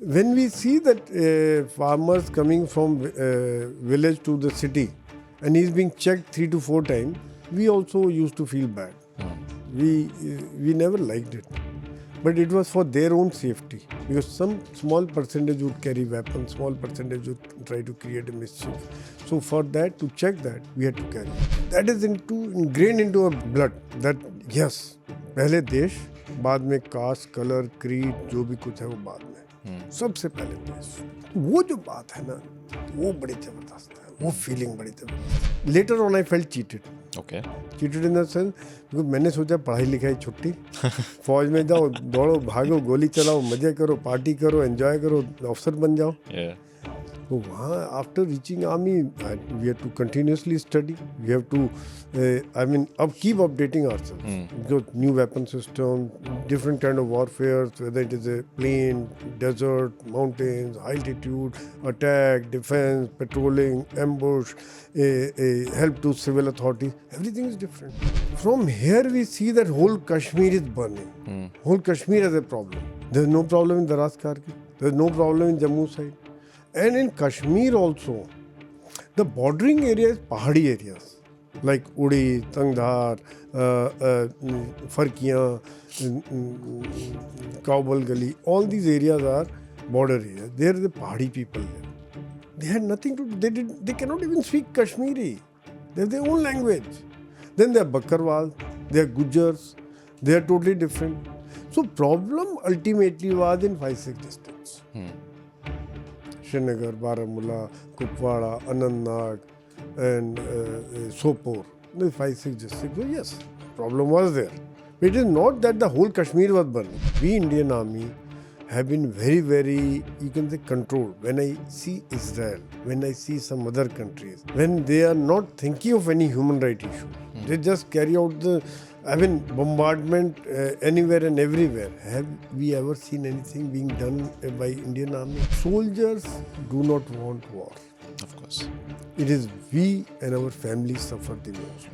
When we see that farmers coming from village to the city and he's being checked 3 to 4 times, we also used to feel bad. We never liked it. But it was for their own safety, because some small percentage would carry weapons, small percentage would try to create a mischief. So for that, to check that, we had to carry. That is ingrained into our blood that yes, पहले देश, बाद में cast, colour, creed, जो भी कुछ है वो बाद में, सबसे पहले देश. वो जो बात है ना, वो बड़ी जबरदस्त है, वो फीलिंग बड़ी जबरदस्त. Later on I felt cheated. Okay. Cheated in the sense, क्योंकि मैंने सोचा पढ़ाई लिखाई छुट्टी, फौज में जाओ, दौड़ो, भागो, गोली चलाओ, मजे करो, पार्टी करो, एंजॉय करो, अफसर बन जाओ. तो वहाँ after reaching army we have to continuously study, we have to अब कीप अपडेटिंग आवरसेल्व्स. जो new weapon system, different kind of warfare, whether it is a plain, desert, mountains, altitude, attack, defense, patrolling, ambush, help to civil authorities, everything is different. From here we see that whole Kashmir is burning. Whole Kashmir has a problem. There is no problem in Daras Kargil. There is no problem in Jammu side. And in Kashmir also, the bordering areas, pahadi areas, like Uri, Tangdhar, Farkiyan, Kaubal Gali, all these areas are border areas. There are the pahadi people there. They had nothing to do. They cannot even speak Kashmiri. They have their own language. Then there are Bakarwal, there are Gujars. They are totally different. So problem ultimately was in 5-6 districts. Srinagar, Baramulla, Kupwara, Anantnag, and Sopore. The 5-6 districts. So yes, problem was there. But it is not that the whole Kashmir was burning. We Indian Army have been very, very, you can say, controlled. When I see Israel, when I see some other countries, when they are not thinking of any human right issue, they just carry out the bombardment anywhere and everywhere. Have we ever seen anything being done by Indian Army? Soldiers do not want war. Of course. It is we and our families suffer the most.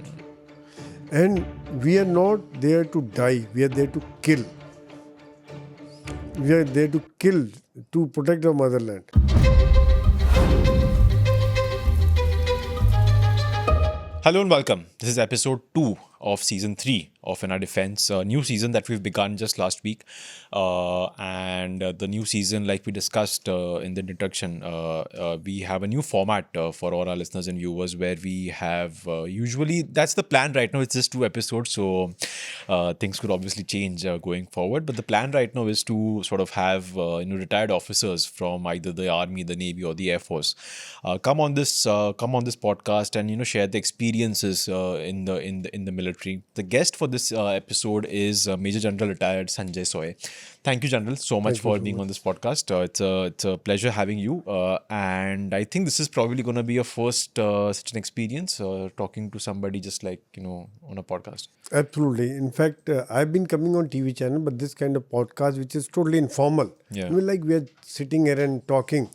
And we are not there to die. We are there to kill. We are there to kill, to protect our motherland. Hello and welcome. This is episode 2 of season 3 of In Our Defense, a new season that we've begun just last week. And the new season, like we discussed in the introduction, we have a new format for all our listeners and viewers where we have usually, that's the plan right now, it's just 2 episodes, so things could obviously change going forward. But the plan right now is to sort of have retired officers from either the Army, the Navy or the Air Force come on this podcast and share the experiences in the military. The guest for this episode is Major General retired Sanjay Soy. Thank you, General, so much for being on this podcast. It's a pleasure having you, and I think this is probably going to be your first such an experience talking to somebody just like on a podcast. Absolutely. In fact, I've been coming on TV channel, but this kind of podcast, which is totally informal. Yeah. We are sitting here and talking.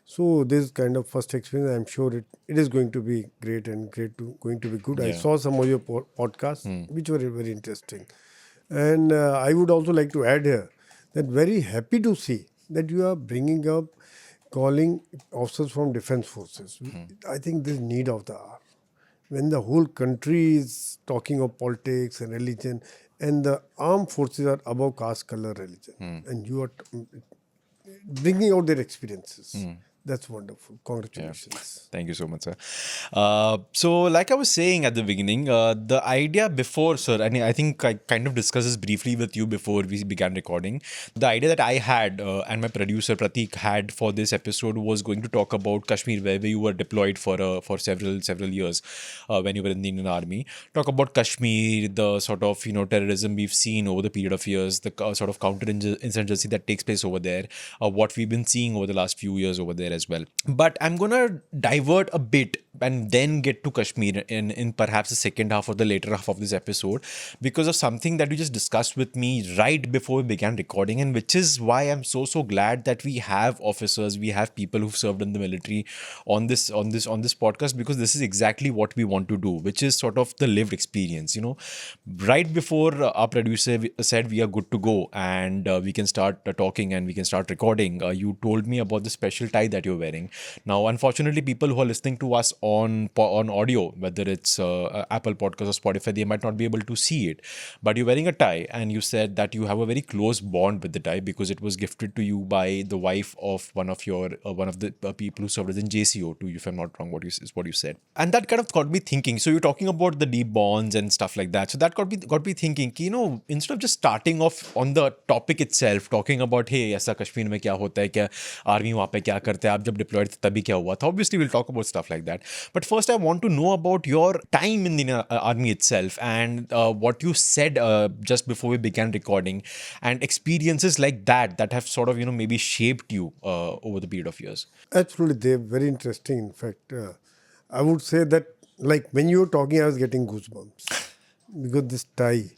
So this kind of first experience, I'm sure it is going to be great and going to be good. Yeah. I saw some of your podcasts, which were very interesting. And I would also like to add here that very happy to see that you are bringing up calling officers from defense forces. I think this is need of the hour. When the whole country is talking of politics and religion, and the armed forces are above caste, color, religion, and you are bringing out their experiences. That's wonderful. Congratulations. Yeah. Thank you so much, sir. So like I was saying at the beginning, the idea before, sir, I think I kind of discussed this briefly with you before we began recording. The idea that I had and my producer Pratik had for this episode was going to talk about Kashmir, where you were deployed for several years when you were in the Indian Army. Talk about Kashmir, the sort of terrorism we've seen over the period of years, the sort of counterinsurgency that takes place over there, what we've been seeing over the last few years over there as well. But I'm gonna divert a bit and then get to Kashmir in perhaps the second half or the later half of this episode because of something that you just discussed with me right before we began recording, and which is why I'm so glad that we have officers, we have people who've served in the military on this podcast, because this is exactly what we want to do, which is sort of the lived experience. Right before our producer said we are good to go and we can start talking and we can start recording, you told me about the special tie that you're wearing. Now, unfortunately, people who are listening to us on audio, whether it's Apple Podcast or Spotify, they might not be able to see it. But you're wearing a tie, and you said that you have a very close bond with the tie because it was gifted to you by the wife of one of the people who served as in JCO, to you, if I'm not wrong, is what you said. And that kind of got me thinking. So you're talking about the deep bonds and stuff like that. So that got me thinking, instead of just starting off on the topic itself, talking about, hey, ऐसा कश्मीर में क्या होता है, क्या army वहाँ पे क्या करते हैं, आप जब डिप्लॉयड थे तभी क्या हुआ था. Obviously, we'll talk about stuff like that. But first, I want to know about your time in the army itself and what you said just before we began recording, and experiences like that have sort of, maybe shaped you over the period of years. Absolutely, they're very interesting. In fact, I would say that, like, when you were talking, I was getting goosebumps because this tie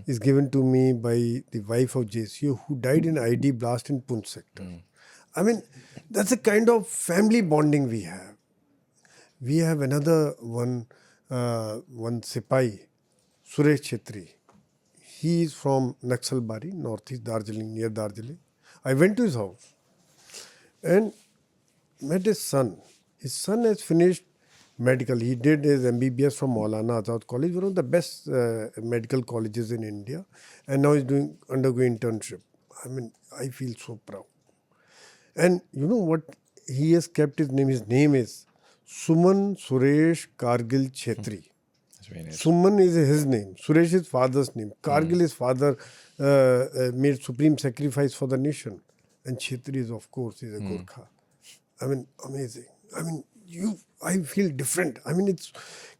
is given to me by the wife of JCO who died in ID blast in Poonch sector. I mean, that's a kind of family bonding we have. We have another one Sipai, Suresh Chetri. He is from Naxalbari, northeast Darjeeling, near Darjeeling. I went to his house and met his son. His son has finished medical. He did his MBBS from Maulana Azad College, one of the best medical colleges in India. And now he's undergoing internship. I mean, I feel so proud. And you know what? He has kept his name. His name is Suman Suresh Kargil Chetri. That's very nice. Suman is his name. Suresh is father's name. Kargil, his father made supreme sacrifice for the nation. And Chetri is, of course, is a Gurkha. I mean, amazing. I mean, I feel different. I mean, it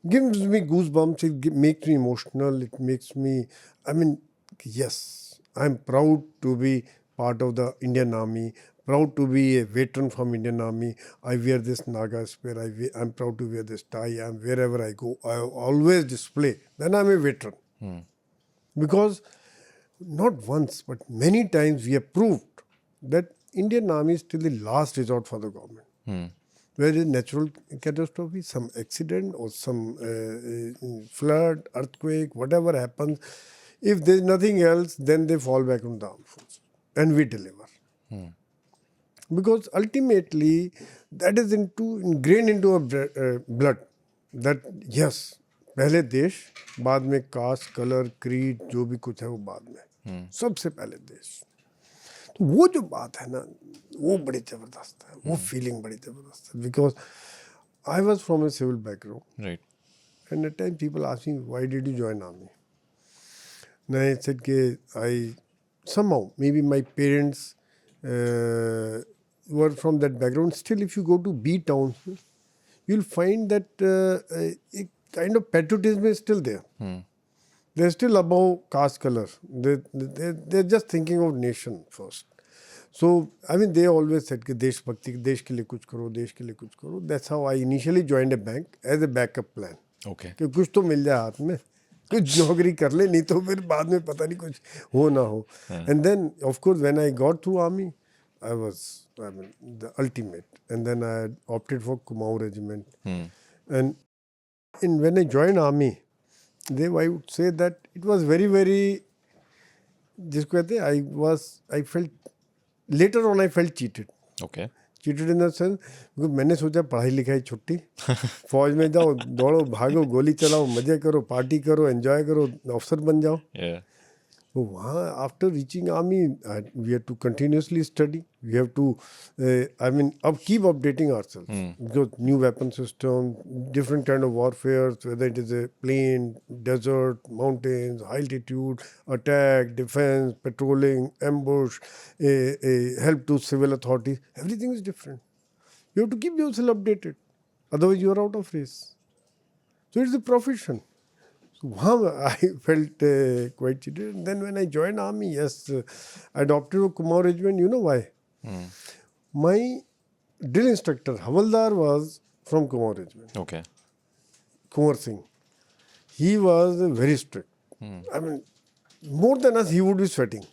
gives me goosebumps. It makes me emotional. It makes me, I mean, yes, I'm proud to be part of the Indian Army, proud to be a veteran from Indian Army. I wear this Naga spear. I'm proud to wear this tie. Wherever I go, I always display. Then I'm a veteran. Because not once, but many times we have proved that Indian Army is still the last resort for the government. Where there is natural catastrophe, some accident or some flood, earthquake, whatever happens, if there is nothing else, then they fall back on the armed forces. And we deliver. Because ultimately, that is ingrained into our blood. That yes, पहले देश, बाद में cast, colour, creed, जो भी कुछ है वो बाद में. सबसे पहले देश. तो वो जो बात है ना, वो बड़ी ज़बरदस्त है. वो फीलिंग बड़ी ज़बरदस्त है. Because I was from a civil background. Right. And at times people ask me, why did you join army? And I said that somehow, maybe my parents were from that background. Still, if you go to B towns, you'll find that a kind of patriotism is still there. They're still above caste color. They're just thinking of nation first. So, I mean, they always said कि देश भक्ति, देश के लिए कुछ करो, देश के लिए कुछ करो. That's how I initially joined a bank as a backup plan. Okay. कि कुछ तो मिल जाए हाथ में, कुछ नौकरी कर ले, नहीं तो फिर बाद में पता नहीं कुछ हो ना हो. And then, of course, when I got through army, I mean, the ultimate. And then I opted for Kumaon regiment. And when I joined army, I would say that it was very, very, जिसको कहते हैं, I felt, later on I felt cheated. Okay. Cheated in the sense, because मैंने सोचा पढ़ाई लिखाई छुट्टी, फौज में जाओ, दौड़ो, भागो, गोली चलाओ, मजे करो, पार्टी करो, एंजॉय करो, अफसर बन जाओ. Yeah. तो वहाँ after reaching army, we have to continuously study. We have to, keep updating ourselves. Because new weapon system, different kind of warfare, whether it is a plain, desert, mountains, high altitude, attack, defense, patrolling, ambush, help to civil authorities, everything is different. You have to keep yourself updated. Otherwise, you are out of race. So it's a profession. So I felt quite cheated. And then when I joined army, yes, I adopted a Kumaon regiment. You know why? My drill instructor, Havaldar, was from Kumaon regiment. Okay. Kumar Singh. He was very strict. I mean, more than us, he would be sweating.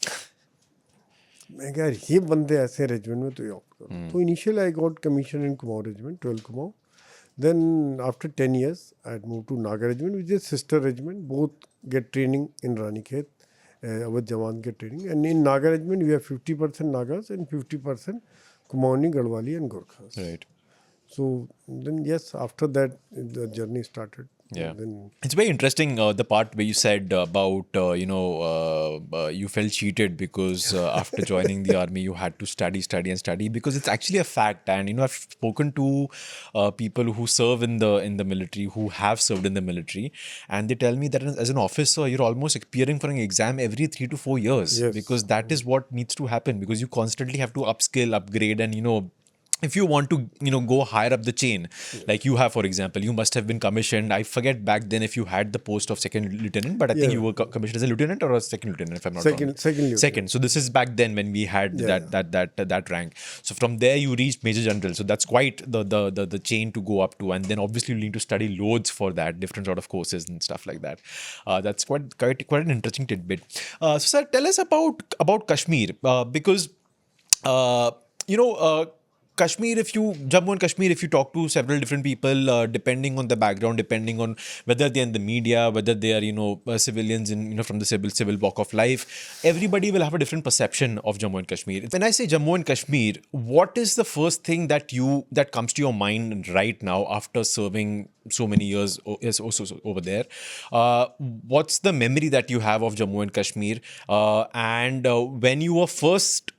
मैं कहा ये बंदे ऐसे regiment में तो ये opt करो. तो initial I got commission in Kumaon regiment 12 Kumaon. Then after 10 years, I had moved to Naga Regiment, which is sister regiment. Both get training in Ranikhet. Our Jawan get training. And in Naga Regiment, we have 50% Nagas and 50% Kumaoni, Garhwali and Gorkhas. Right. So then, yes, after that, the journey started. Yeah. Then, It's very interesting, the part where you said about, you felt cheated because after joining the army, you had to study, because it's actually a fact. And, I've spoken to people who serve in the military, who have served in the military, and they tell me that as an officer, you're almost appearing for an exam every 3 to 4 years, Yes. because that is what needs to happen, because you constantly have to upskill, upgrade, and, if you want to, go higher up the chain, like you have, for example, you must have been commissioned. I forget back then if you had the post of second lieutenant, but I think Yeah. you were commissioned as a lieutenant or a second lieutenant, if I'm not wrong. second lieutenant. Second. So this is back then when we had that rank. So from there you reached major general. So that's quite the chain to go up to, and then obviously you need to study loads for that, different sort of courses and stuff like that. That's quite an interesting tidbit. So sir, tell us about Kashmir, because Kashmir, Jammu and Kashmir, if you talk to several different people, depending on the background, depending on whether they're in the media, whether they are, civilians in, from the civil walk of life, everybody will have a different perception of Jammu and Kashmir. When I say Jammu and Kashmir, what is the first thing that comes to your mind right now after serving so many years over there? What's the memory that you have of Jammu and Kashmir? And when you were first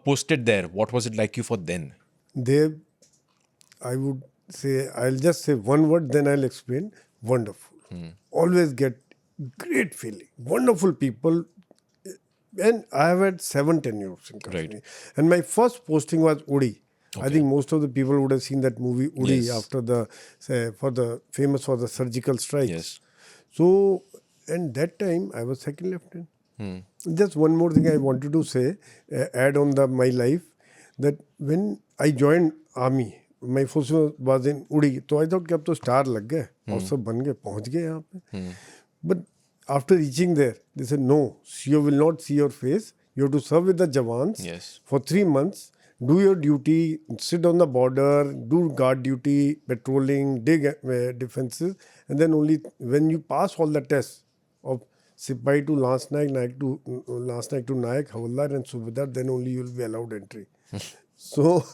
posted there, what was it like you for then? they, I would say, I'll just say one word, then I'll explain. Wonderful. Always get great feeling. Wonderful people. And I have had 7 tenures in Kashmir. Right. And my first posting was Uri. I think most of the people would have seen that movie Uri Yes. after famous for the surgical strikes. Yes. So, and that time I was second lieutenant. Just one more thing I wanted to say, add on my life, that when I joined army, my first was in Uri, so I thought कि अब तो star लग गए और सब बन गए, पहुंच गए यहाँ पे. But after reaching there, they said, no, you will not see your face. You have to serve with the Jawans Yes. for 3 months. Do your duty, sit on the border, do guard duty, patrolling, dig defenses, and then only when you pass all the tests of Sipai to Lance Naik, to Naik, Havaldar and Subedar, then only you will be allowed entry. So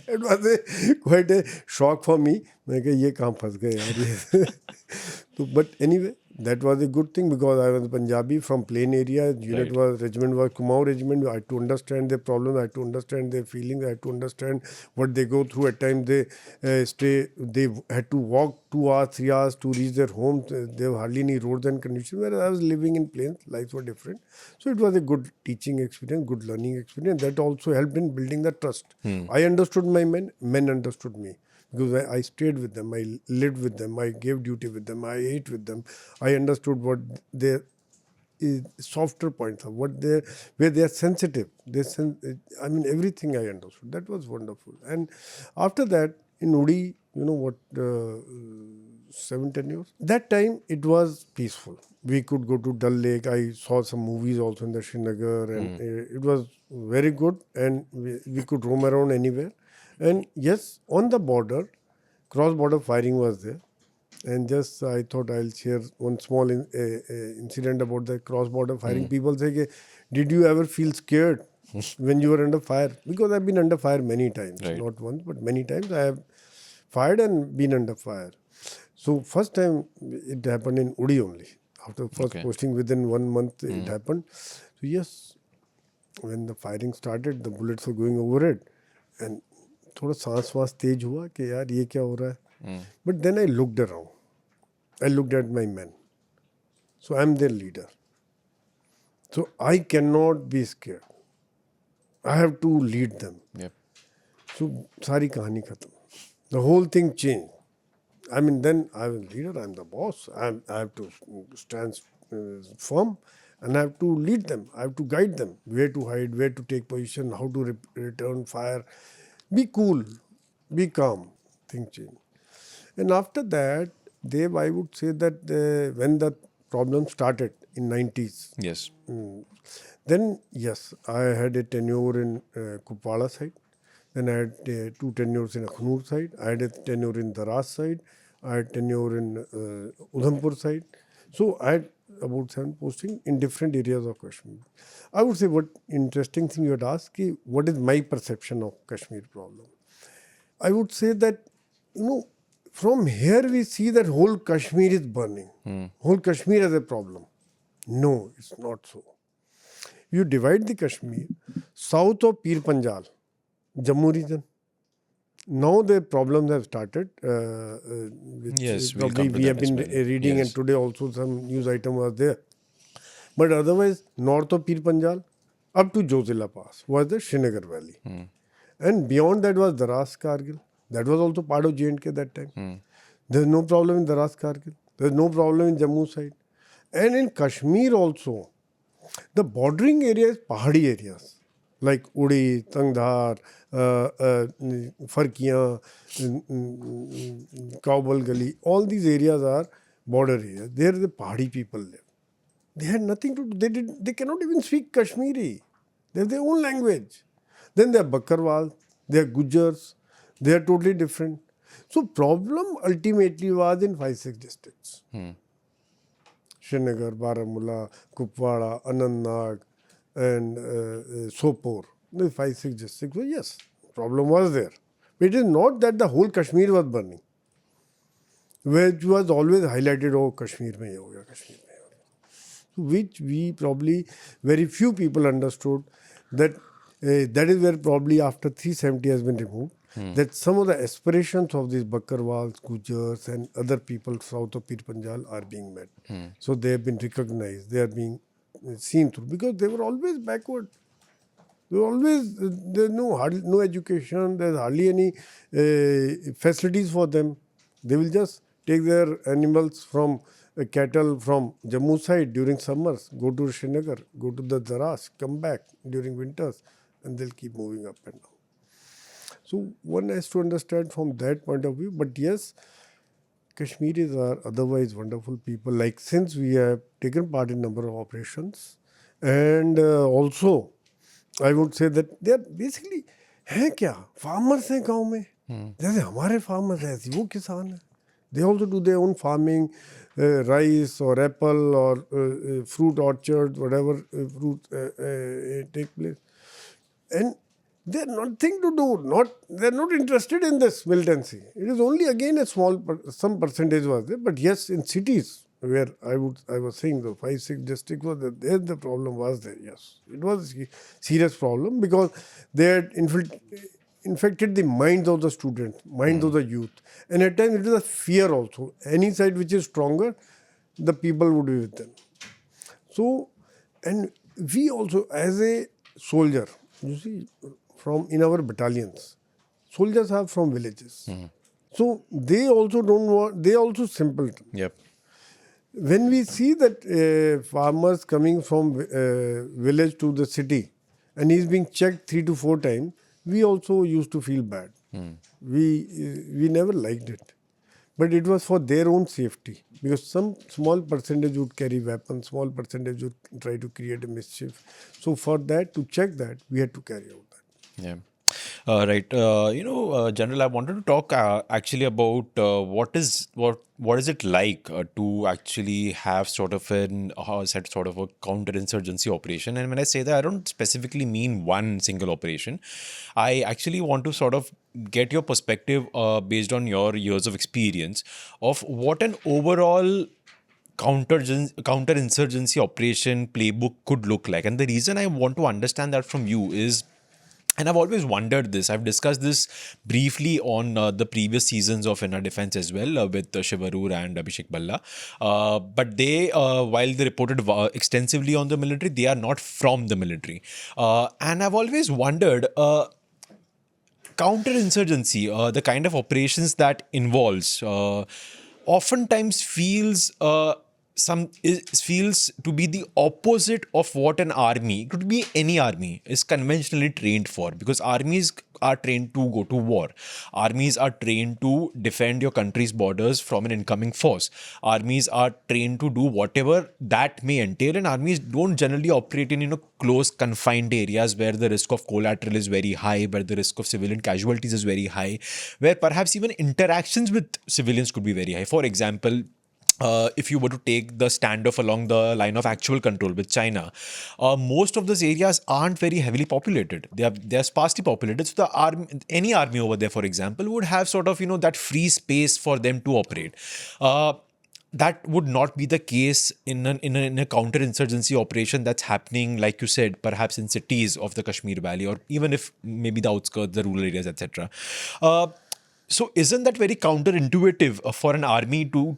that was quite a shock for me. मैं कहा ये कहाँ फंस गए यार ये. So, but anyway, that was a good thing because I was Punjabi from plain area. Regiment was Kumaon regiment. I had to understand their problems. I had to understand their feelings. I had to understand what they go through. At times they they had to walk 2 hours, 3 hours to reach their home. There were hardly any roads and conditions. Whereas I was living in plains, lives were different. So it was a good teaching experience, good learning experience. That also helped in building the trust. I understood my men understood me. Because I stayed with them, I lived with them, I gave duty with them, I ate with them. I understood what their softer points are, where they are sensitive. I mean, everything I understood. That was wonderful. And after that, in Uri, 7-10 years. That time, it was peaceful. We could go to Dal Lake. I saw some movies also in the Srinagar. And it was very good. And we could roam around anywhere. And yes, on the border, cross-border firing was there. And just I thought I'll share one small incident about the cross-border firing. People say, did you ever feel scared when you were under fire? Because I've been under fire many times. Right. Not once, but many times I have fired and been under fire. So first time it happened in Uri only. After first posting, within 1 month it happened. So yes, when the firing started, the bullets were going over it. And थोड़ा सांस वास तेज हुआ कि यार ये क्या हो रहा है. But then I looked around. I looked at my men. So I'm their leader. So I cannot be scared. I have to lead them. Yep. So सारी कहानी खत्म. The whole thing changed. I mean, then I was leader. I'm the boss. I have to stand firm. And I have to lead them. I have to guide them. Where to hide, where to take position, how to return fire. Be cool, be calm, things change. And after that, I would say that when the problem started in 90s, Yes. then yes, I had a tenure in Kupwara side. Then I had 2 tenures in Akhnur side. I had a tenure in Daras side. I had tenure in Udhampur side. So I had about 7 postings in different areas of Kashmir. I would say what interesting thing you had asked, what is my perception of Kashmir problem? I would say that, from here we see that whole Kashmir is burning. Whole Kashmir has a problem. No, it's not so. You divide the Kashmir, south of Pir Panjal, Jammu region. Now the problems have started, which Yes, we'll probably come to we that have been as well. reading, Yes. and today also some news item was there. But otherwise, north of Pir Panjal, up to Jozila Pass was the Srinagar Valley. And beyond that was Daras Kargil. That was also part of J&K that time. There's no problem in Daras Kargil. There's no problem in Jammu side. And in Kashmir also, the bordering areas, Pahadi areas, like Uri, Tangdhar, Farkiyan, Kaubal Gali, all these areas are border areas. There the Pahadi people live. They had nothing to do. They cannot even speak Kashmiri. They have their own language. Then there are Bakkarwal, they are Gujars, they are totally different. So problem ultimately was in 5-6 districts. Srinagar, Baramulla, Kupwara, Anantnag, and Sopore. The 5-6 districts. So yes, problem was there. But it is not that the whole Kashmir was burning, which was always highlighted, oh, Kashmir mein ye ho gaya, Kashmir mein ye ho gaya. Which we probably, very few people understood that that is where probably after 370 has been removed, that some of the aspirations of these Bakkarwals, Gujars and other people south of Pir Panjal are being met. So they have been recognized, they are being seen through, because they were always backward. They were always, there's no education, there's hardly any facilities for them. They will just take their animals from cattle from Jammu side during summers, go to Srinagar, go to the Daras, come back during winters, and they'll keep moving up and down. So one has to understand from that point of view. But yes, Kashmiris are otherwise wonderful people. Like, since we have taken part in number of operations, and also I would say that they are basically हैं क्या farmers हैं गांव में जैसे हमारे farmers हैं ऐसे वो किसान हैं. They also do their own farming, rice or apple or fruit orchard, whatever fruit take place. And they have nothing to do. They are not interested in this militancy. It is only again a some percentage was there. But yes, in cities where I was saying the 5-6 districts was there the problem was there. Yes, it was a serious problem because they had infected the minds of the students, minds of the youth, and at times it is a fear also. Any side which is stronger, the people would be with them. So, and we also as a soldier, you see, from in our battalions, soldiers are from villages. So they also don't want, they also simpleton. Yep. When we see that farmers coming from village to the city and he's being checked 3 to 4 times, we also used to feel bad. We never liked it. But it was for their own safety, because some small percentage would carry weapons, small percentage would try to create a mischief. So for that, to check that, we had to carry out that. Yeah. Right. General, I wanted to talk actually about what is it like to actually have sort of a counterinsurgency operation. And when I say that, I don't specifically mean one single operation. I actually want to sort of get your perspective based on your years of experience of what an overall counterinsurgency operation playbook could look like. And the reason I want to understand that from you is, and I've always wondered this. I've discussed this briefly on the previous seasons of Inner Defense as well with Shivarur and Abhishek Balla. But they, while they reported extensively on the military, they are not from the military. And I've always wondered, counterinsurgency, the kind of operations that involves, oftentimes feels feels to be the opposite of what an army, could be any army, is conventionally trained for, because armies are trained to go to war. Armies are trained to defend your country's borders from an incoming force. Armies are trained to do whatever that may entail, and armies don't generally operate in close confined areas where the risk of collateral is very high, where the risk of civilian casualties is very high, where perhaps even interactions with civilians could be very high. For example, if you were to take the standoff along the line of actual control with China, most of those areas aren't very heavily populated. They are sparsely populated. So the any army over there, for example, would have sort of that free space for them to operate. That would not be the case in a counter-insurgency operation that's happening, like you said, perhaps in cities of the Kashmir Valley, or even if maybe the outskirts, the rural areas, etc. So isn't that very counterintuitive for an army to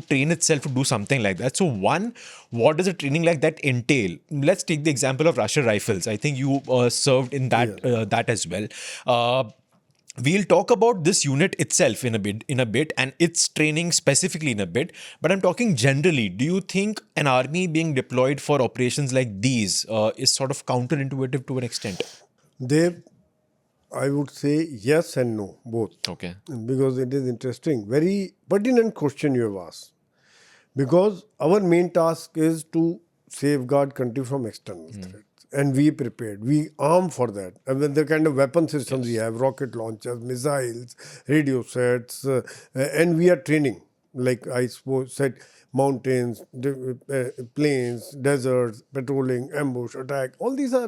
train itself to do something like that? So one, what does a training like that entail? Let's take the example of Russian Rifles. I think you served in that that as well. We'll talk about this unit itself in a bit, and its training specifically in a bit. But I'm talking generally. Do you think an army being deployed for operations like these is sort of counterintuitive to an extent? I would say yes and no, both. Okay. Because it is interesting. Very pertinent question you have asked. Because our main task is to safeguard country from external threats. And we prepared. We arm for that. And then the kind of weapon systems we have, rocket launchers, missiles, radio sets, and we are training. Like I said, mountains, plains, deserts, patrolling, ambush, attack. All these are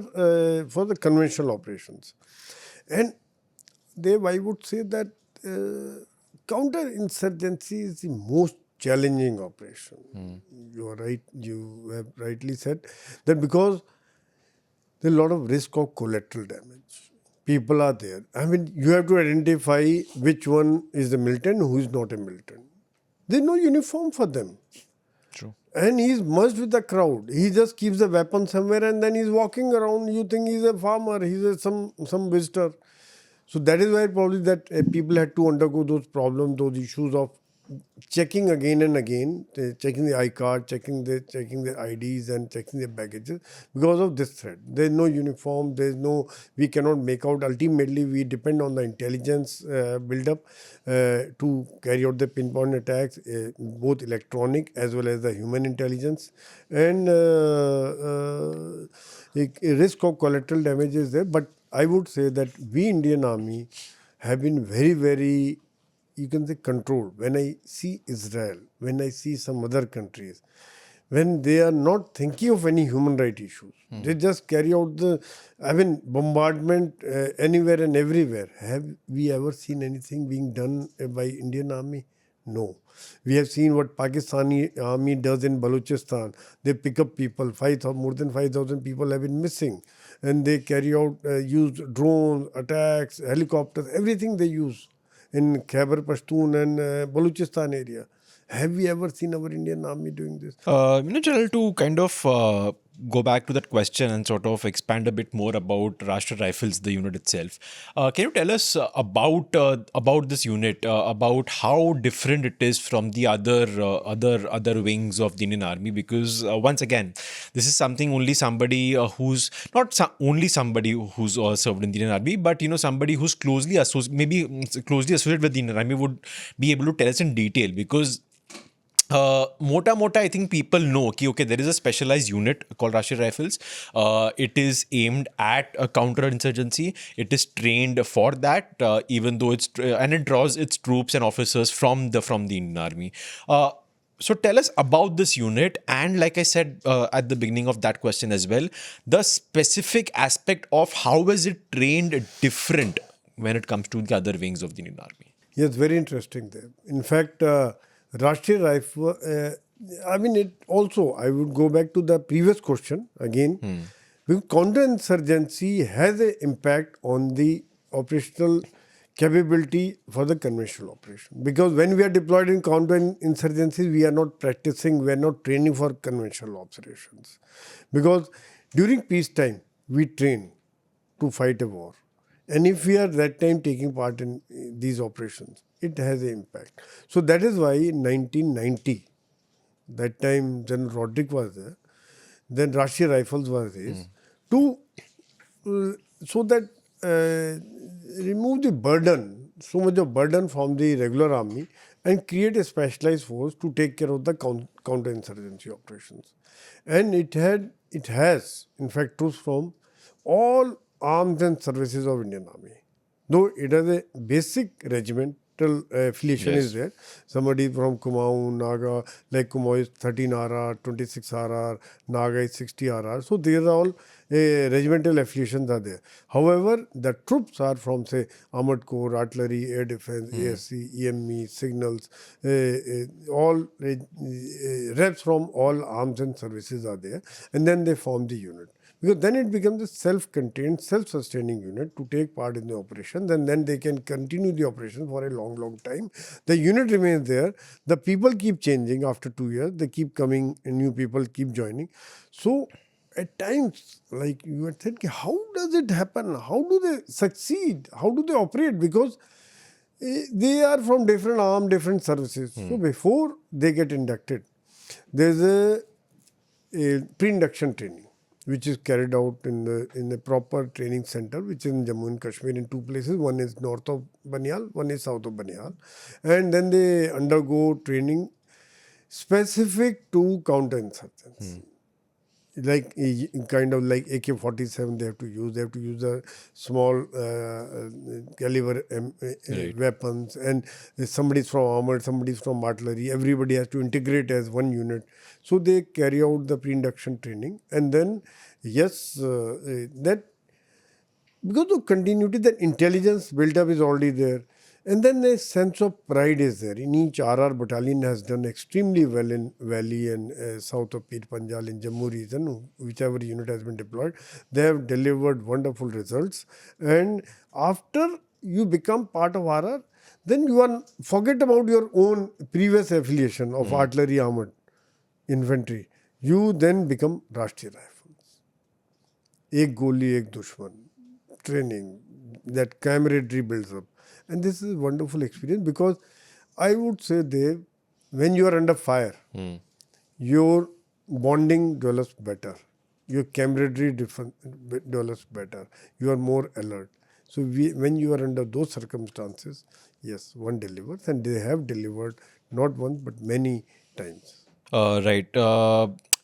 for the conventional operations. And I would say that counterinsurgency is the most challenging operation. You are right. You have rightly said that because there's a lot of risk of collateral damage. People are there. I mean, you have to identify which one is a militant, who is not a militant. There's no uniform for them. True. And he's merged with the crowd. He just keeps the weapon somewhere and then he's walking around. You think he's a farmer, he's some visitor. So that is why probably that people had to undergo those problems, those issues of checking again and again, checking the iCard, checking their IDs and checking their baggages because of this threat. There is no uniform, we cannot make out. Ultimately, we depend on the intelligence build-up to carry out the pinpoint attacks, both electronic as well as the human intelligence. And a risk of collateral damage is there. But I would say that we Indian Army have been very, very, you can say, controlled. When I see Israel, when I see some other countries, when they are not thinking of any human rights issues, they just carry out bombardment anywhere and everywhere. Have we ever seen anything being done by Indian Army? No. We have seen what Pakistani army does in Balochistan. They pick up people. More than 5,000 people have been missing. And they carry out, use drones, attacks, helicopters, everything they use in Khyber Pashtun and Balochistan area. Have we ever seen our Indian Army doing this? General, to kind of go back to that question and sort of expand a bit more about Rashtra Rifles, the unit itself. Can you tell us about this unit, about how different it is from the other wings of the Indian Army? Because once again, this is something only somebody who's not only somebody who's served in the Indian Army, but somebody who's closely associated with the Indian Army would be able to tell us in detail. Because mota, I think people know okay, there is a specialized unit called Rashtriya Rifles. It is aimed at a counter-insurgency. It is trained for that, even though and it draws its troops and officers from the Indian Army. So tell us about this unit, and like I said at the beginning of that question as well, the specific aspect of how is it trained different when it comes to the other wings of the Indian Army. Yes, very interesting there. In fact, Rashtriya Rifle, I would go back to the previous question again. Because counterinsurgency has an impact on the operational capability for the conventional operation. Because when we are deployed in counterinsurgency, we are not practicing, we are not training for conventional operations. Because during peacetime, we train to fight a war. And if we are that time taking part in these operations, it has an impact. So that is why in 1990, That time General Roderick was there. Then Rashtriya Rifles was raised to so that remove the burden, so much of burden from the regular army and create a specialized force to take care of the counter-insurgency operations. And it has, in fact, troops from all arms and services of Indian Army. Though it has a basic regimental affiliation is there. Somebody from Kumaon, Naga, like Kumaon is 13 RR, 26 RR, Naga is 60 RR. So these are all regimental affiliations are there. However, the troops are from say Armored Corps, Artillery, Air Defense, ASC, EME, Signals, all reps from all arms and services are there. And then they form the unit. Because then it becomes a self-contained, self-sustaining unit to take part in the operations, and then they can continue the operation for a long, long time. The unit remains there. The people keep changing after 2 years. They keep coming, and new people keep joining. So at times, like you were thinking, how does it happen? How do they succeed? How do they operate? Because they are from different arms, different services. So before they get inducted, there's a pre-induction training, which is carried out in a proper training center, which is in Jammu and Kashmir in two places. One is north of Banial, one is south of Banial. And then they undergo training specific to counterinsurgency. Like kind of like AK-47 they have to use. They have to use a small caliber weapons, and somebody's from armored, somebody's from artillery. Everybody has to integrate as one unit. So they carry out the pre-induction training, and then that because of continuity, that intelligence built up is already there. And then a sense of pride is there. In each RR battalion has done extremely well in Valley and south of Pir Panjal in Jammu region, whichever unit has been deployed. They have delivered wonderful results. And after you become part of RR, then you forget about your own previous affiliation of artillery, armored, infantry. You then become Rashtriya Rifles. Ek goli, ek dushman. Training, that camaraderie builds up. And this is a wonderful experience because I would say, Dev, when you are under fire, your bonding develops better. Your camaraderie develops better. You are more alert. So when you are under those circumstances, yes, one delivers, and they have delivered not once but many times. Right.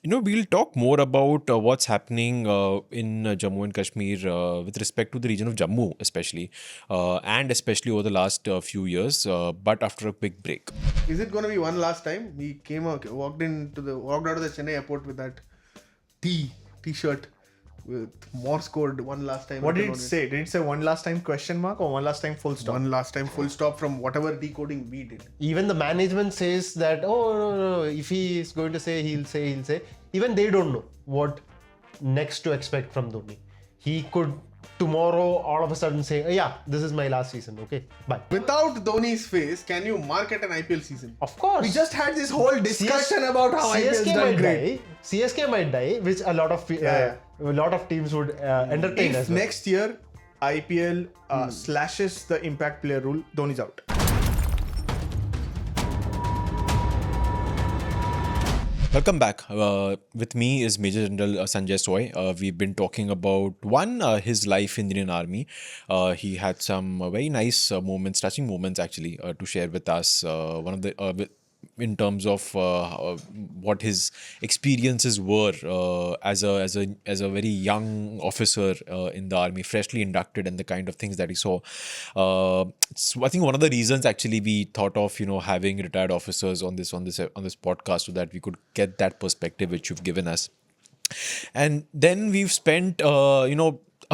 We'll talk more about what's happening in Jammu and Kashmir with respect to the region of Jammu, especially, and especially over the last few years. But after a quick break. Is it going to be one last time? We walked out of the Chennai airport with that T-shirt with Morse code one last time. What did it say? Did it say one last time question mark or one last time full stop? One last time full stop from whatever decoding we did. Even the management says that, no. If he is going to say, he'll say. Even they don't know what next to expect from Dhoni. He could tomorrow all of a sudden say, yeah, this is my last season. Okay, bye. Without Dhoni's face, can you market an IPL season? Of course. We just had this whole discussion about how IPL is done great. CSK might die, which a lot of teams would entertain as well. If next year IPL slashes the impact player rule, Dhoni's out. Welcome back. With me is Major General Sanjay Soy. We've been talking about his life in the Indian Army. He had some very nice moments, touching moments actually, to share with us. One of the in terms of what his experiences were as a very young officer in the army, freshly inducted, and the kind of things that he saw. So I think one of the reasons actually we thought of having retired officers on this podcast so that we could get that perspective which you've given us. And then we've spent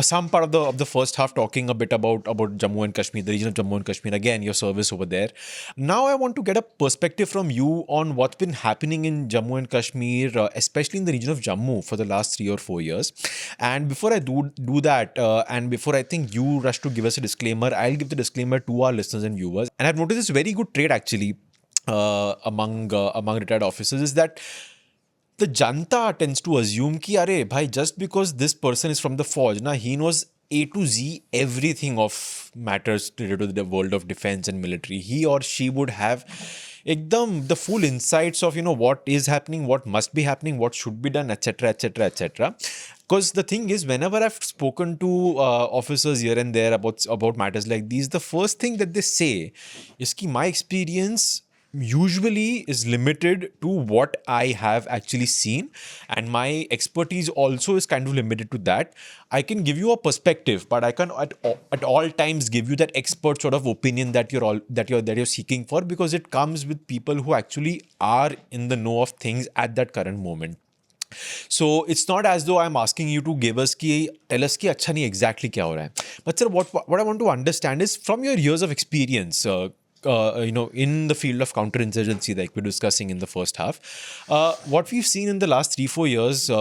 some part of the first half talking a bit about Jammu and Kashmir, the region of Jammu and Kashmir, again, your service over there. Now I want to get a perspective from you on what's been happening in Jammu and Kashmir, especially in the region of Jammu for the last 3 or 4 years. And before I do that, and before I think you rush to give us a disclaimer, I'll give the disclaimer to our listeners and viewers. And I've noticed this very good trait actually among retired officers is that the janta tends to assume ki arey bhai, just because this person is from the Fauj, he knows A to Z everything of matters related to the world of defense and military. He or she would have ekdam the full insights of what is happening, what must be happening, what should be done, etc., etc., etc. Because the thing is, whenever I've spoken to officers here and there about matters like these, the first thing that they say is ki my experience usually is limited to what I have actually seen, and my expertise also is kind of limited to that. I can give you a perspective, but I can at all times give you that expert sort of opinion that you're seeking for, because it comes with people who actually are in the know of things at that current moment. So it's not as though I'm asking you to tell us ki acha nahi exactly kya ho raha hai. But sir, what I want to understand is, from your years of experience, in the field of counterinsurgency, like we're discussing in the first half, what we've seen in the last 3-4 years,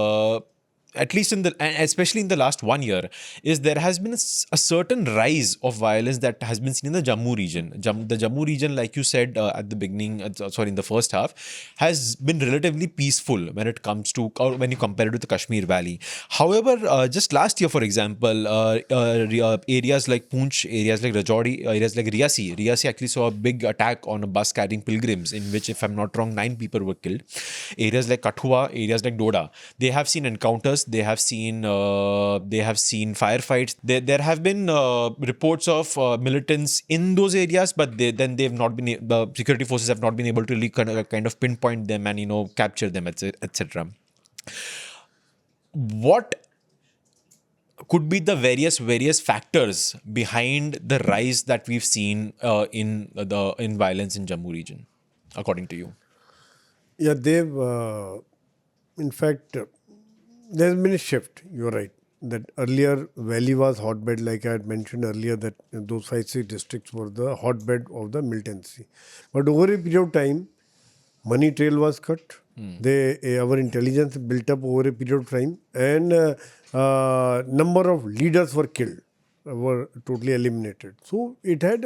at least and especially in the last 1 year, is there has been a certain rise of violence that has been seen in the Jammu region. The Jammu region, like you said at the beginning, in the first half, has been relatively peaceful when it comes to, or when you compare it with the Kashmir Valley. However, just last year, for example, areas like Poonch, areas like Rajouri, areas like Riyasi actually saw a big attack on a bus carrying pilgrims, in which, if I'm not wrong, 9 people were killed. Areas like Kathua, areas like Doda, they have seen encounters. They have seen firefights. There have been reports of militants in those areas, but they've not been, the security forces have not been able to really kind of pinpoint them and capture them, etc. What could be the various factors behind the rise that we've seen in violence in Jammu region, according to you? Yeah, they've, in fact, there's been a shift. You're right. That earlier Valley was hotbed, like I had mentioned earlier, that those 5-6 districts were the hotbed of the militancy. But over a period of time, money trail was cut. Our intelligence built up over a period of time, and number of leaders were killed, were totally eliminated. So it had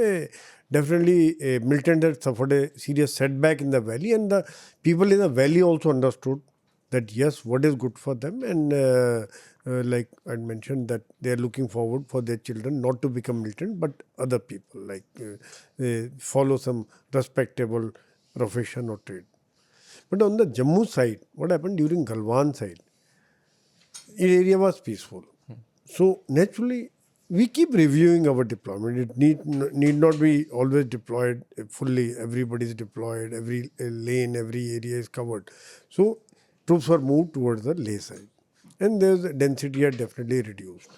definitely a militant that suffered a serious setback in the valley, and the people in the valley also understood that yes, what is good for them, and like I mentioned, that they are looking forward for their children not to become militant, but other people, like follow some respectable profession or trade. But on the Jammu side, what happened during Galwan side, area was peaceful. So naturally, we keep reviewing our deployment. It need not be always deployed fully. Everybody is deployed. Every lane, every area is covered. So troops were moved towards the Leh side, and there's density had definitely reduced.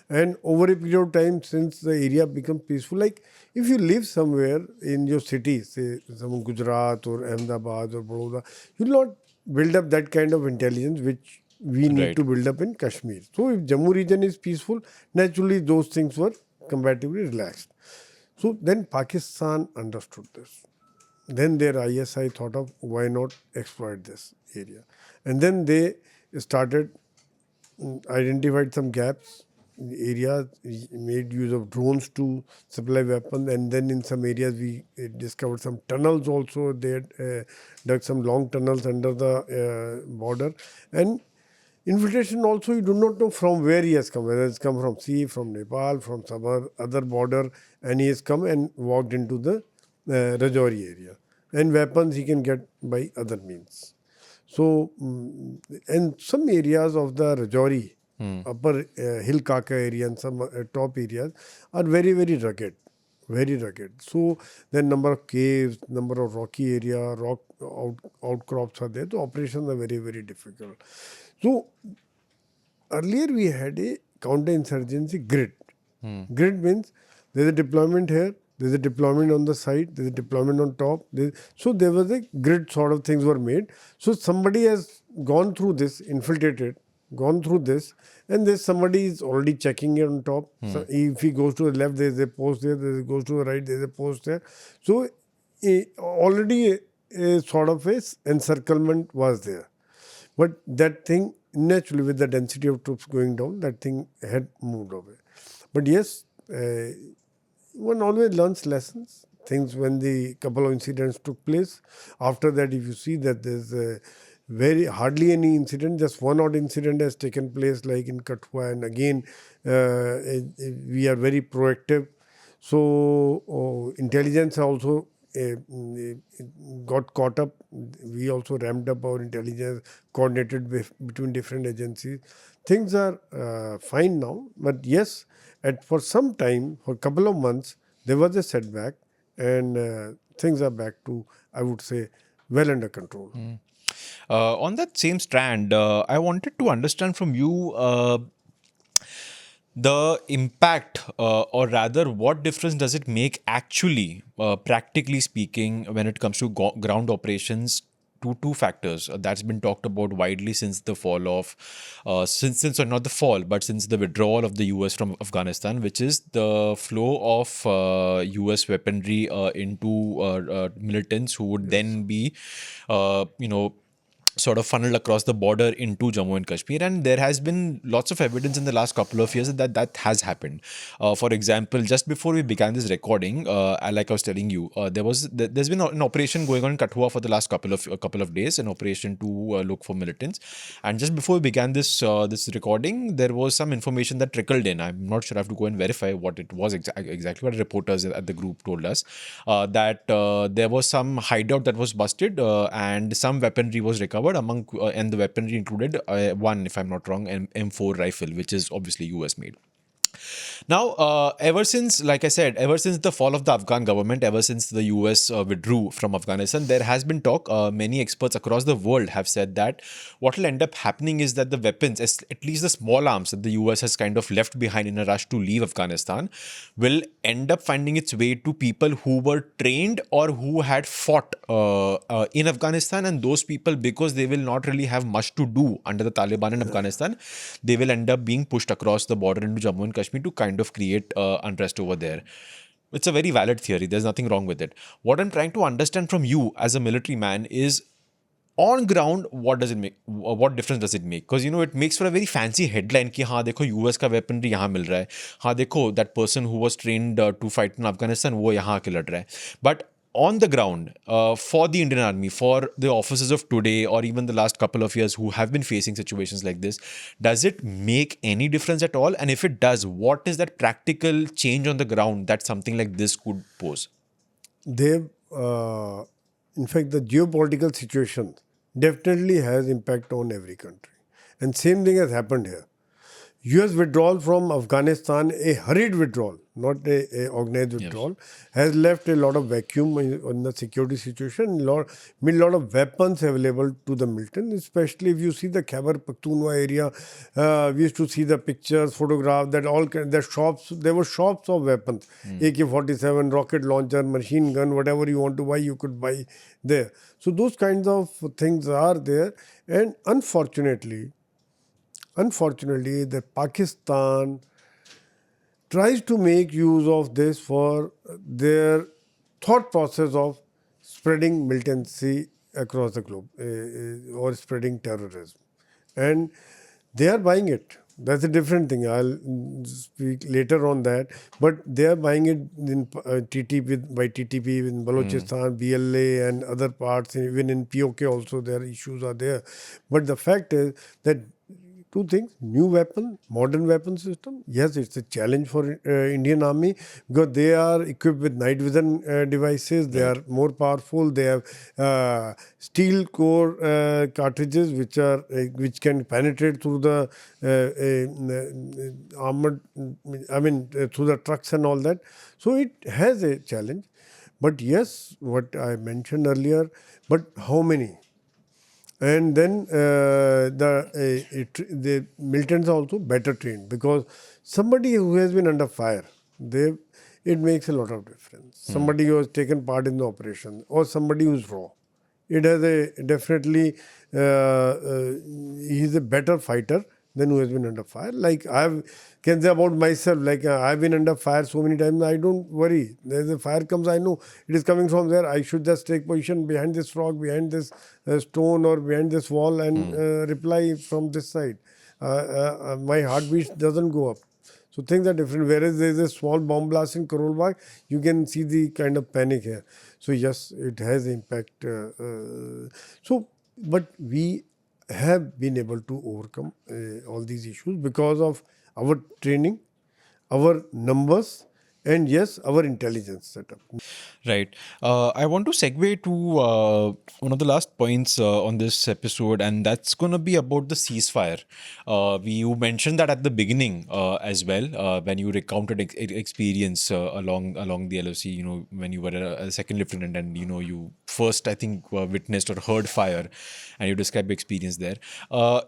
And over a period of time, since the area becomes peaceful, like if you live somewhere in your city, say some Gujarat or Ahmedabad or Baroda, you'll not build up that kind of intelligence which we need to build up in Kashmir. So if Jammu region is peaceful, naturally those things were comparatively relaxed. So then Pakistan understood this. Then their ISI thought of why not exploit this area. And then they started, identified some gaps in areas, made use of drones to supply weapons, and then in some areas we discovered some tunnels also. They had dug some long tunnels under the border. And infiltration also, you do not know from where he has come, whether it's come from sea, from Nepal, from some other border, and he has come and walked into the Rajouri area. And weapons he can get by other means. So, and some areas of the Rajouri, upper Hill Kaka area and some top areas are very, very rugged. Very rugged. So, then number of caves, number of rocky area, rock outcrops are there. The operations are very, very difficult. So, earlier we had a counterinsurgency grid. Grid means there's a deployment here, there's a deployment on the side, there's a deployment on top. So there was a grid sort of things were made. So somebody has gone through this, infiltrated, gone through this, and there's somebody is already checking it on top. So if he goes to the left, there's a post there. If he goes to the right, there's a post there. So already a sort of a encirclement was there. But that thing, naturally, with the density of troops going down, that thing had moved away. But yes, one always learns lessons. Things when the couple of incidents took place. After that, if you see that there's hardly any incident, just one odd incident has taken place, like in Kathua, and again we are very proactive. So intelligence also got caught up. We also ramped up our intelligence, coordinated between different agencies. Things are fine now, but yes, for some time, for a couple of months, there was a setback, and things are back to, I would say, well under control. On that same strand, I wanted to understand from you the impact, or rather, what difference does it make actually, practically speaking, when it comes to ground operations? Two factors that's been talked about widely since the fall of, since or not the fall, but since the withdrawal of the US from Afghanistan, which is the flow of US weaponry into militants who would then be, sort of funneled across the border into Jammu and Kashmir, and there has been lots of evidence in the last couple of years that has happened. For example, just before we began this recording, like I was telling you, there's been an operation going on in Kathua for the last couple of days, an operation to look for militants. And just before we began this recording, there was some information that trickled in. I'm not sure. I have to go and verify what it was exactly. What reporters at the group told us, that there was some hideout that was busted, and some weaponry was recovered among, and the weaponry included one, if I'm not wrong, an M4 rifle, which is obviously US made. Now, ever since, like I said, ever since the fall of the Afghan government, ever since the US withdrew from Afghanistan, there has been talk. Many experts across the world have said that what will end up happening is that the weapons, at least the small arms that the US has kind of left behind in a rush to leave Afghanistan, will end up finding its way to people who were trained or who had fought in Afghanistan. And those people, because they will not really have much to do under the Taliban in Afghanistan, they will end up being pushed across the border into Jammu and Kashmir to kind of create unrest over there. It's a very valid theory. There's nothing wrong with it. What I'm trying to understand from you as a military man is, on ground, what does it make? What difference does it make? Because it makes for a very fancy headline कि हाँ देखो US का weaponry यहाँ मिल रहा है, हाँ देखो that person who was trained to fight in Afghanistan वो यहाँ आके लड़ रहा है. But on the ground, for the Indian Army, for the officers of today, or even the last couple of years who have been facing situations like this, does it make any difference at all? And if it does, what is that practical change on the ground that something like this could pose? In fact, the geopolitical situation definitely has impact on every country. And same thing has happened here. US withdrawal from Afghanistan, a hurried withdrawal, not a organized withdrawal, has left a lot of vacuum in the security situation, made a lot of weapons available to the militants, especially if you see the Khyber Pakhtunkhwa area. We used to see the pictures, photographs, there were shops of weapons, AK-47, rocket launcher, machine gun, whatever you want to buy, you could buy there. So those kinds of things are there, and unfortunately, that Pakistan tries to make use of this for their thought process of spreading militancy across the globe, or spreading terrorism. And they are buying it. That's a different thing. I'll speak later on that. But they are buying it in by TTP in Balochistan, BLA and other parts. Even in POK also their issues are there. But the fact is that two things: new weapon, modern weapon system. Yes, it's a challenge for Indian Army because they are equipped with night vision devices. They are more powerful. They have steel core cartridges which can penetrate through the armored, through the trucks and all that. So it has a challenge. But yes, what I mentioned earlier. But how many? And then the militants are also better trained, because somebody who has been under fire, it makes a lot of difference. Somebody who has taken part in the operation, or somebody who's raw. It has definitely, he's a better fighter than who has been under fire. Like I can say about myself, like I've been under fire so many times, I don't worry. There's a fire comes, I know it is coming from there. I should just take position behind this rock, behind this stone, or behind this wall, and reply from this side. My heartbeat doesn't go up. So things are different. Whereas there's a small bomb blast in Karol Bagh, you can see the kind of panic here. So yes, it has impact. But we have been able to overcome all these issues because of our training, our numbers, and yes, our intelligence setup. Right. I want to segue to one of the last points on this episode, and that's going to be about the ceasefire. You mentioned that at the beginning as well, when you recounted experience along the LOC. You know, when you were a second lieutenant, and you know you first, I think, witnessed or heard fire, and you described your experience there.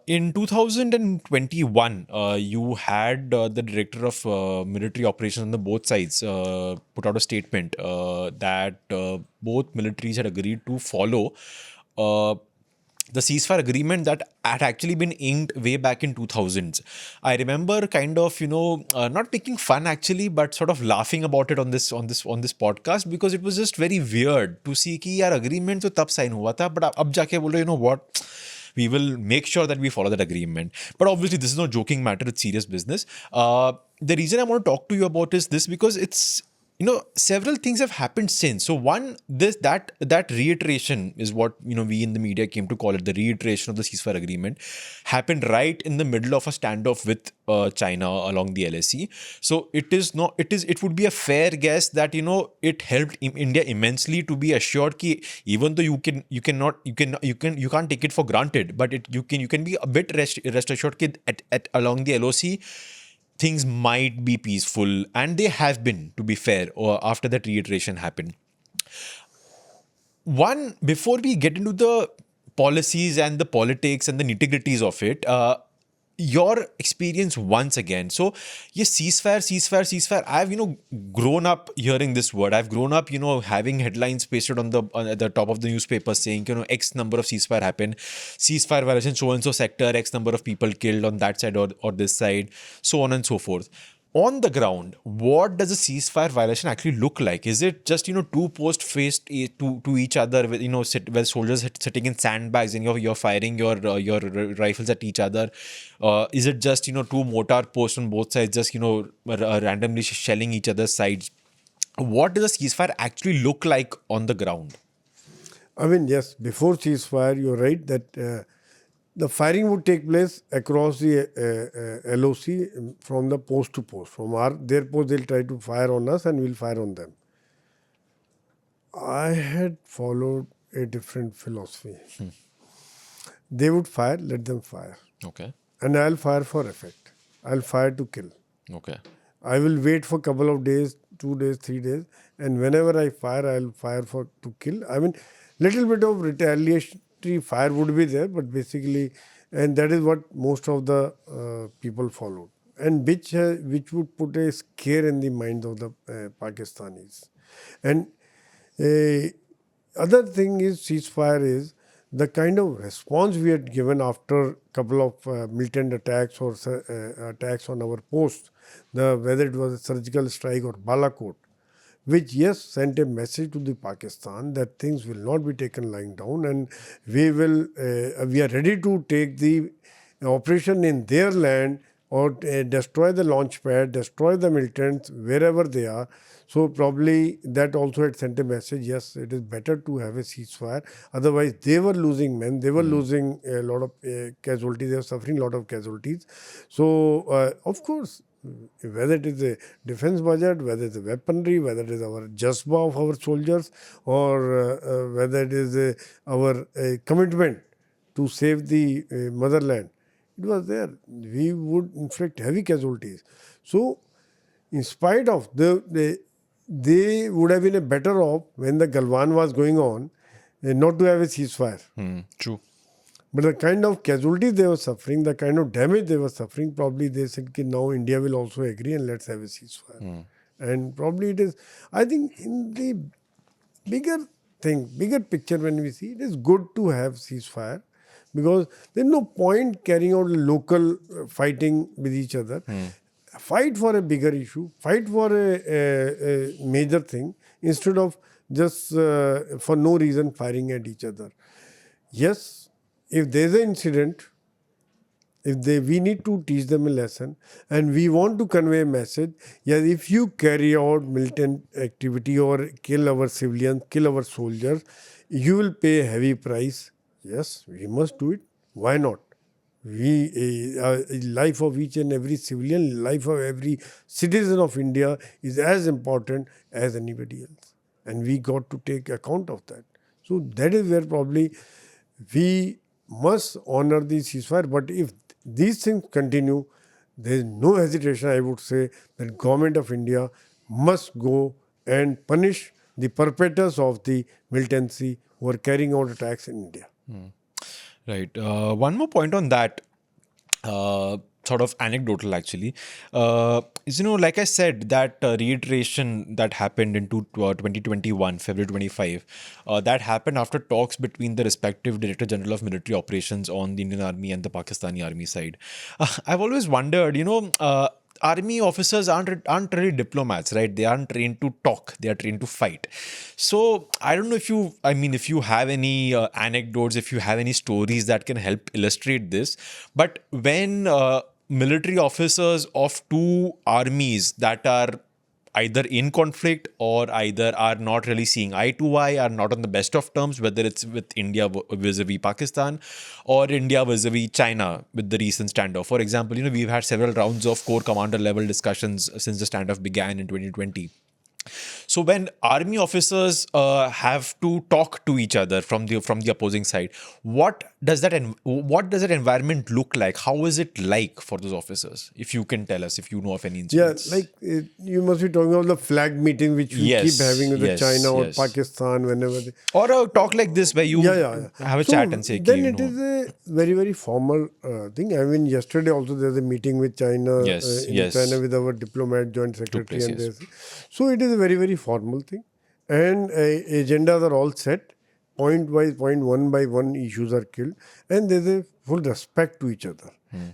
In 2021, you had the director of military operations on the both sides put out a statement that both militaries had agreed to follow the ceasefire agreement that had actually been inked way back in 2000s. I remember kind of, not making fun actually, but sort of laughing about it on this podcast, because it was just very weird to see कि यार agreement तो तब sign हुआ था, but अब जाके बोलो, you know what, we will make sure that we follow that agreement. But obviously, this is no joking matter, it's serious business. The reason I want to talk to you about is this, because it's, several things have happened since. So one, that reiteration is what, we in the media came to call it, the reiteration of the ceasefire agreement, happened right in the middle of a standoff with China along the LSE. So it would be a fair guess that, it helped India immensely to be assured that even though you can't take it for granted, but you can be a bit rest assured that at along the LOC things might be peaceful, and they have been, to be fair, or after that reiteration happened. One, before we get into the policies and the politics and the nitty-gritties of it, your experience once again. So, yes, ceasefire. I've, grown up hearing this word. I've grown up, having headlines pasted on the top of the newspaper saying, X number of ceasefire happened, ceasefire violation, so-and-so sector, X number of people killed on that side or this side, so on and so forth. On the ground, what does a ceasefire violation actually look like? Is it just, two posts faced to each other, with, where soldiers sitting in sandbags and you're firing your rifles at each other? Is it just, two mortar posts on both sides, just, randomly shelling each other's sides? What does a ceasefire actually look like on the ground? I mean, yes, before ceasefire, you're right that the firing would take place across the LOC from the post to post. From their post, they'll try to fire on us and we'll fire on them. I had followed a different philosophy. They would fire, let them fire. Okay. And I'll fire for effect. I'll fire to kill. Okay. I will wait for a couple of days, 2 days, 3 days, and whenever I fire, I'll fire to kill. I mean, little bit of retaliatory fire would be there, but basically, and that is what most of the people followed, and which would put a scare in the minds of the Pakistanis. And other thing is ceasefire is the kind of response we had given after a couple of militant attacks or attacks on our posts, whether it was a surgical strike or Balakot, which, yes, sent a message to the Pakistan that things will not be taken lying down, and we are ready to take the operation in their land or destroy the launch pad, destroy the militants wherever they are. So probably that also had sent a message, yes, it is better to have a ceasefire. Otherwise, they were losing men, they were losing a lot of casualties, they were suffering a lot of casualties. So, of course, whether it is a defense budget, whether it's a weaponry, whether it is our jazba of our soldiers, or whether it is our commitment to save the motherland, it was there. We would inflict heavy casualties. So, in spite of they would have been a better off when the Galwan was going on, not to have a ceasefire. True. But the kind of casualties they were suffering, the kind of damage they were suffering, probably they said that now India will also agree and let's have a ceasefire. And probably it is, I think in the bigger picture when we see, it is good to have ceasefire, because there's no point carrying out local fighting with each other. Fight for a bigger issue, fight for a major thing, instead of just for no reason firing at each other. Yes, if there's an incident, we need to teach them a lesson, and we want to convey a message. Yes, if you carry out militant activity or kill our civilians, kill our soldiers, you will pay a heavy price. Yes, we must do it. Why not? Life of each and every civilian, life of every citizen of India is as important as anybody else. And we got to take account of that. So that is where probably we must honor the ceasefire. But if these things continue, there is no hesitation, I would say, that government of India must go and punish the perpetrators of the militancy who are carrying out attacks in India. Right. One more point on that. Sort of anecdotal actually is, like I said, that reiteration that happened in 2021 February 25, that happened after talks between the respective Director General of Military Operations on the Indian Army and the Pakistani Army side. I've always wondered, army officers aren't really diplomats, right? They aren't trained to talk, they are trained to fight. So I don't know if you have any anecdotes, if you have any stories that can help illustrate this. But when military officers of two armies that are either in conflict or either are not really seeing eye to eye, are not on the best of terms, whether it's with India vis-a-vis Pakistan or India vis-a-vis China with the recent standoff. For example, we've had several rounds of core commander level discussions since the standoff began in 2020. So when army officers have to talk to each other from the opposing side, what does that environment look like? How is it like for those officers? If you can tell us, if you know of any incidents. Yeah, you must be talking about the flag meeting which we keep having with China or Pakistan whenever. Or a talk like this where you have a chat and say. Then it is a very, very formal thing. I mean, yesterday also there's a meeting with China, China with our diplomat, joint secretary. So it is a very, very formal thing. And agendas are all set. Point by point, one by one issues are killed. And there's a full respect to each other.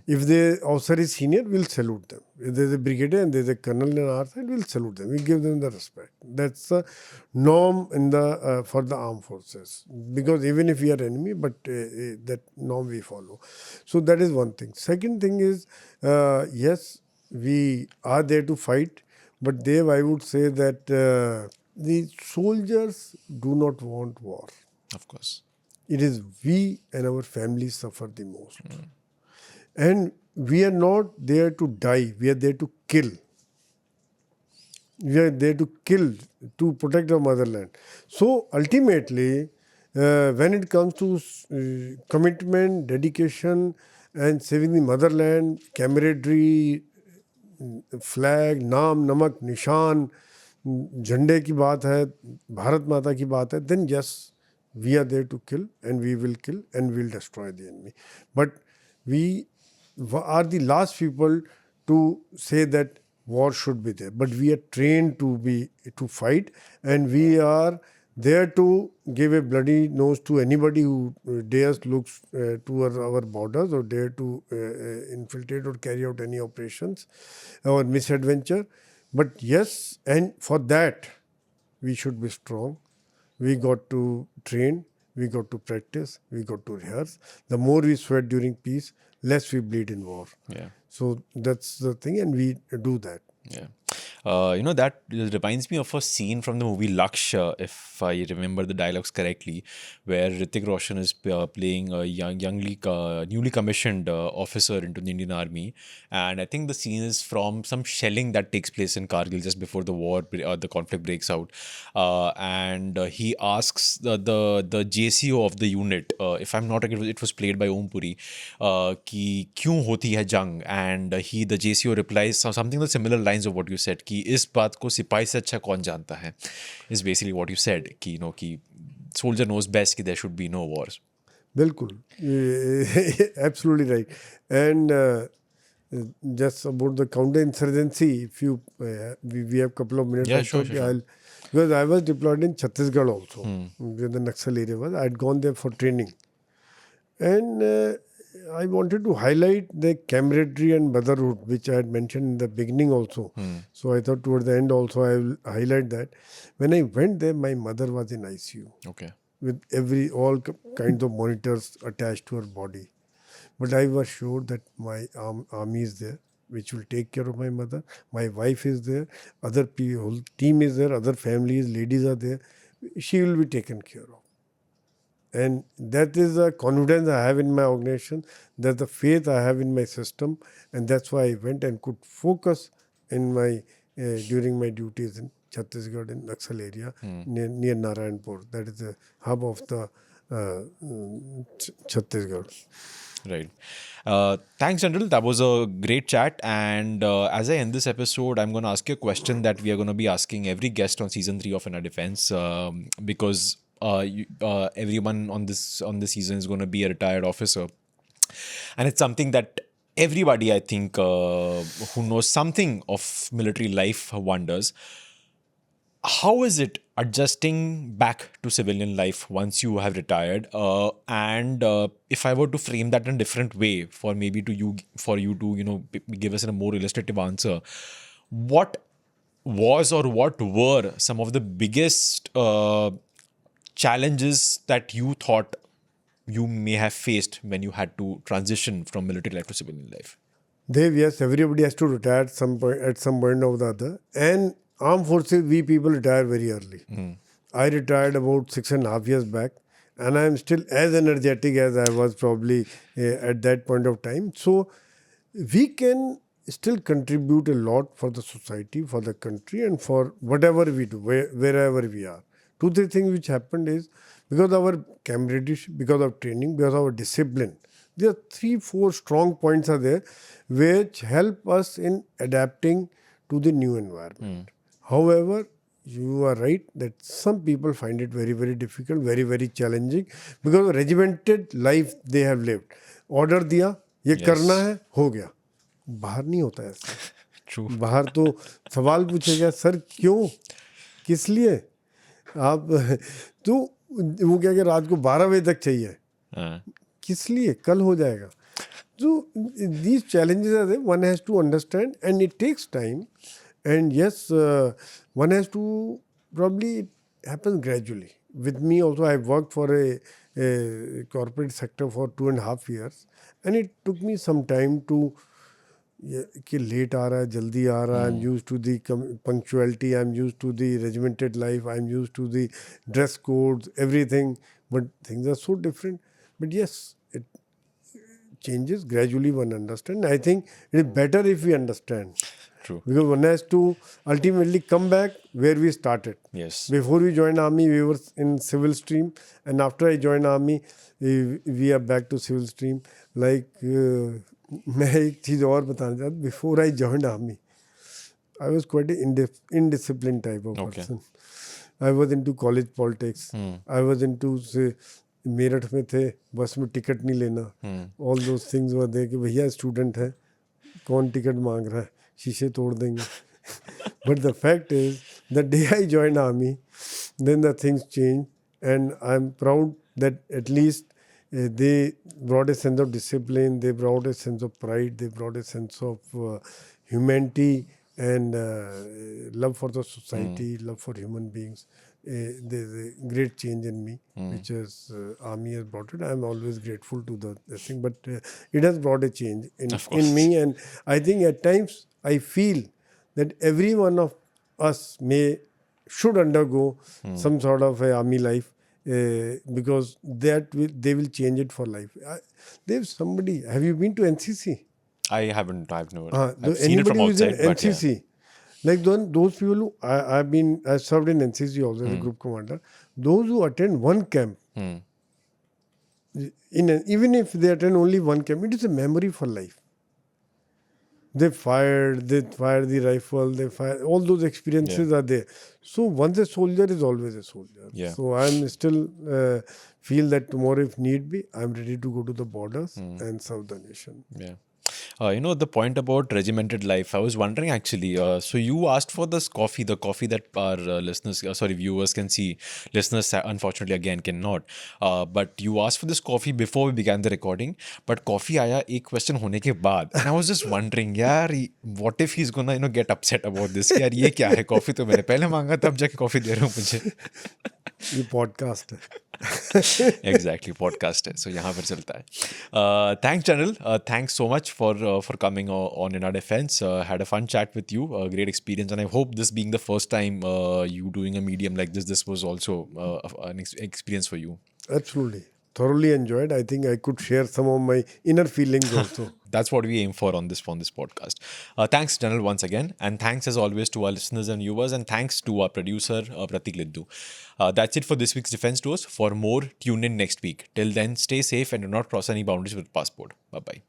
If the officer is senior, we'll salute them. If there's a brigadier and there's a colonel on our side, we'll salute them. We give them the respect. That's the norm for the armed forces. Because even if we are enemy, but that norm we follow. So that is one thing. Second thing is, yes, we are there to fight. But Dev, I would say that the soldiers do not want war. Of course. It is we and our families suffer the most. And we are not there to die. We are there to kill. We are there to kill, to protect our motherland. So ultimately, when it comes to commitment, dedication, and saving the motherland, camaraderie, flag, नाम, नमक, निशान, झंडे की बात है, भारत माता की बात है, then yes, we are there to kill and we will kill and we will destroy the enemy. But we are the last people to say that war should be there. But we are trained to fight, and we are there to give a bloody nose to anybody who dares look towards our borders or dare to infiltrate or carry out any operations or misadventure. But yes, and for that, we should be strong. We got to train, we got to practice, we got to rehearse. The more we sweat during peace, less we bleed in war. Yeah. So that's the thing, and we do that. Yeah. That reminds me of a scene from the movie Laksh, if I remember the dialogues correctly, where Hrithik Roshan is playing a newly commissioned officer into the Indian Army. And I think the scene is from some shelling that takes place in Kargil just before the war, the conflict breaks out. And he asks the JCO of the unit, if I'm not wrong, it was played by Om Puri, ki kyun hoti hai jang? And the JCO replies something the similar lines of what you said, कि इस बात को सिपाही से अच्छा कौन जानता है, is basically what you said, कि soldier knows best कि there should be no wars. बिल्कुल, absolutely right. And just about the counter-insurgency, if you we have a couple of minutes. Yeah, sure. Because I was deployed in Chhattisgarh also, where the Naxal area was. I had gone there for training, and I wanted to highlight the camaraderie and brotherhood, which I had mentioned in the beginning also. So I thought towards the end also I will highlight that. When I went there, my mother was in ICU. Okay. With all kinds of monitors attached to her body. But I was sure that my army is there, which will take care of my mother. My wife is there. Other people, whole team is there. Other families, ladies are there. She will be taken care of. And that is the confidence I have in my organization, that's the faith I have in my system, and that's why I went and could focus in my during my duties in Chhattisgarh in Naxal area near Narayanpur. That is the hub of the Chhattisgarh. Right. Thanks, General. That was a great chat. And as I end this episode, I'm going to ask you a question that we are going to be asking every guest on season 3 of In Our Defense, because everyone on this season is going to be a retired officer, and it's something that everybody, I think, who knows something of military life wonders. How is it adjusting back to civilian life once you have retired? And if I were to frame that in a different way, for you to give us a more illustrative answer, what was or what were some of the biggest challenges that you thought you may have faced when you had to transition from military life to civilian life? Dev, yes, everybody has to retire at some point or the other. And armed forces, we people retire very early. I retired about 6.5 years back, and I am still as energetic as I was probably at that point of time. So we can still contribute a lot for the society, for the country, and for whatever we do, wherever we are. 2-3 things which happened is because of our camaraderie, because of training, because of our discipline. There are 3-4 strong points are there which help us in adapting to the new environment. However, you are right that some people find it very, very difficult, very, very challenging because of regimented life they have lived. Order दिया, ये करना है, हो गया. बाहर नहीं होता ऐसा. True. बाहर तो सवाल पूछेगा, सर क्यों, किस लिए आप, तो वो क्या कि रात को 12 बजे तक चाहिए, किस लिए, कल हो जाएगा. So these challenges are there. One has to understand, and it takes time. And yes, one has to probably it happens gradually. With me also, I worked for a corporate sector for 2.5 years, and it took me some time to कि late आ रहा है, जल्दी आ रहा है. I'm used to the punctuality. I'm used to the regimented life. I'm used to the dress codes, everything. But things are so different. But yes, it changes gradually. One understand. I think it is better if we understand. True. Because one has to ultimately come back where we started. Yes. Before we joined army, we were in civil stream, and after I joined army, we are back to civil stream. Like मैं एक चीज़ और बताना चाहता. Before I joined army, I was quite an indisciplined type of person. I was into college politics. I was into say Meerut में थे, बस में ticket नहीं लेना. All those things were there कि भैया स्टूडेंट है, कौन टिकट मांग रहा है, शीशे तोड़ देंगे. But the fact is, the day I joined army, then the things changed, and I'm proud that at least they brought a sense of discipline, they brought a sense of pride, they brought a sense of humanity and love for the society, love for human beings. There's a great change in me, which is army has brought it. I'm always grateful to the thing, but it has brought a change in me, and I think at times I feel that every one of us should undergo some sort of a army life. Because they will change it for life. There's somebody. Have you been to NCC? I haven't. I've never. I've seen it Anybody from who is in outside. But NCC, like those people who I served in NCC also as a group commander. Those who attend one camp, even if they attend only one camp, it is a memory for life. They fired the rifle, they fired, all those experiences are there. So once a soldier is always a soldier. Yeah. So I'm still feel that tomorrow if need be, I'm ready to go to the borders and serve the nation. Yeah. The point about regimented life, I was wondering actually, so you asked for this coffee, the coffee that our viewers can see. Listeners, unfortunately, again, cannot. But you asked for this coffee before we began the recording. But coffee आया एक question होने के बाद. And I was just wondering, यार, what if he's gonna, get upset about this? यार, ये क्या है? Coffee तो मैंने पहले मांगा, तब जाके coffee दे रहे हो मुझे. ये podcast है. Exactly, podcast है. So यहाँ पर चलता है. Thanks, General. Thanks so much for coming on In Our Defense. Had a fun chat with you. Great experience, and I hope this being the first time you doing a medium like this was also an experience for you. Absolutely. Thoroughly enjoyed. I think I could share some of my inner feelings also. That's what we aim for on this podcast. Thanks, Janal, once again. And thanks, as always, to our listeners and viewers. And thanks to our producer, Pratik Liddu. That's it for this week's Defense Tours. For more, tune in next week. Till then, stay safe and do not cross any boundaries with passport. Bye-bye.